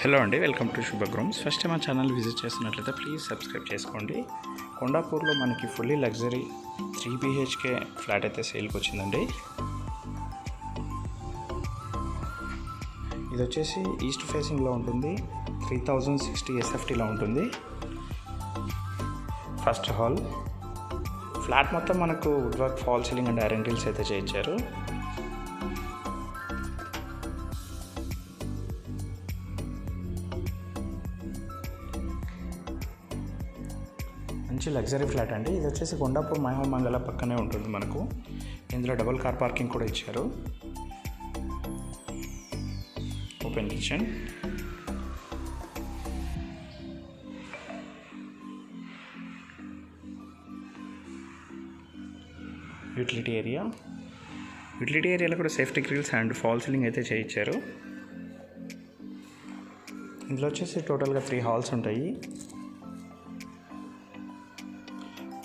Hello అండి, welcome to శుభగ్రూమ్స్. First time మా channel visit చేస్తున్నట్లయితే ప్లీజ్ సబ్స్క్రైబ్ చేసుకోండి. కొండాపూర్లో మనకి ఫుల్లీ లగ్జరీ 3 BHK ఫ్లాట్ అయితే సేల్కి వచ్చిందండి. ఇది వచ్చేసి ఈస్ట్ ఫేసింగ్లో ఉంటుంది. 3060 SFTలో ఉంటుంది. ఫస్ట్ హాల్ ఫ్లాట్ మొత్తం మనకు wood work, false ceiling and iron grills అయితే చేయించారు. మంచి లగ్జరీ ఫ్లాట్ అండి. ఇది వచ్చేసి కొండాపూర్ మై హోమ్ మంగళ పక్కనే ఉంటుంది మనకు. ఇందులో డబుల్ కార్ పార్కింగ్ కూడా ఇచ్చారు. ఓపెన్ కిచెన్, యూటిలిటీ ఏరియాలో కూడా safety grills and false ceiling అయితే చేయించారు. ఇందులో వచ్చేసి టోటల్గా 3 హాల్స్ ఉంటాయి,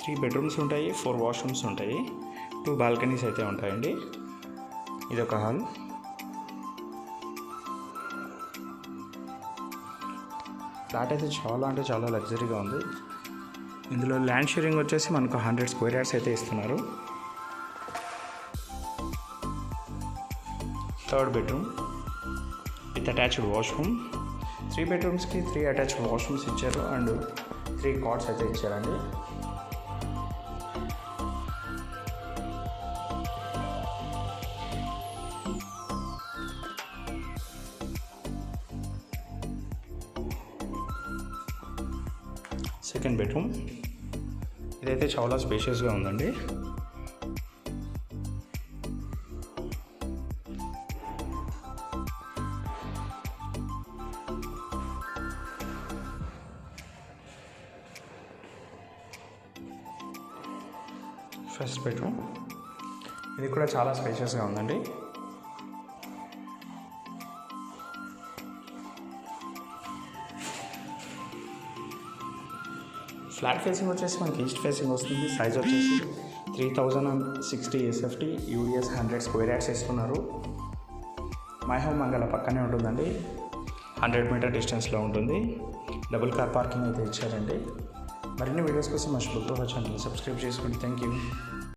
3 బెడ్రూమ్స్ ఉంటాయి, 4 వాష్రూమ్స్ ఉంటాయి, 2 బాల్కనీస్ అయితే ఉంటాయండి. ఇది ఒక హాల్. ఫ్లాట్ అయితే చాలా లగ్జరీగా ఉంది. ఇందులో ల్యాండ్ షేరింగ్ వచ్చేసి మనకు 100 స్క్వేర్ యార్డ్స్ అయితే ఇస్తున్నారు. Third bedroom with attached washroom. 3 బెడ్రూమ్స్కి 3 attached washrooms ఇచ్చారు అండ్ 3 కాట్స్ అయితే ఇచ్చారండి. సెకండ్ బెడ్రూమ్ ఇదైతే చాలా స్పేషియస్గా ఉందండి. ఫస్ట్ బెడ్రూమ్ ఇది కూడా చాలా స్పేషియస్గా ఉందండి. ఫ్లాట్ ఫేసింగ్ వచ్చేసి మనకి ఈస్ట్ ఫేసింగ్ వస్తుంది. సైజ్ వచ్చేసి 3060 SFT, UDS 100 స్క్వేర్ యార్డ్స్ ఇస్తున్నారు. మై హోమ్ మంగళ పక్కనే ఉంటుందండి. 100 మీటర్ డిస్టెన్స్లో ఉంటుంది. డబుల్ కార్ పార్కింగ్ అయితే ఇచ్చారండి. మరిన్ని వీడియోస్ కోసం మా శుభగ్రూమ్ ఛానల్ సబ్స్క్రైబ్ చేసుకోండి. Thank you.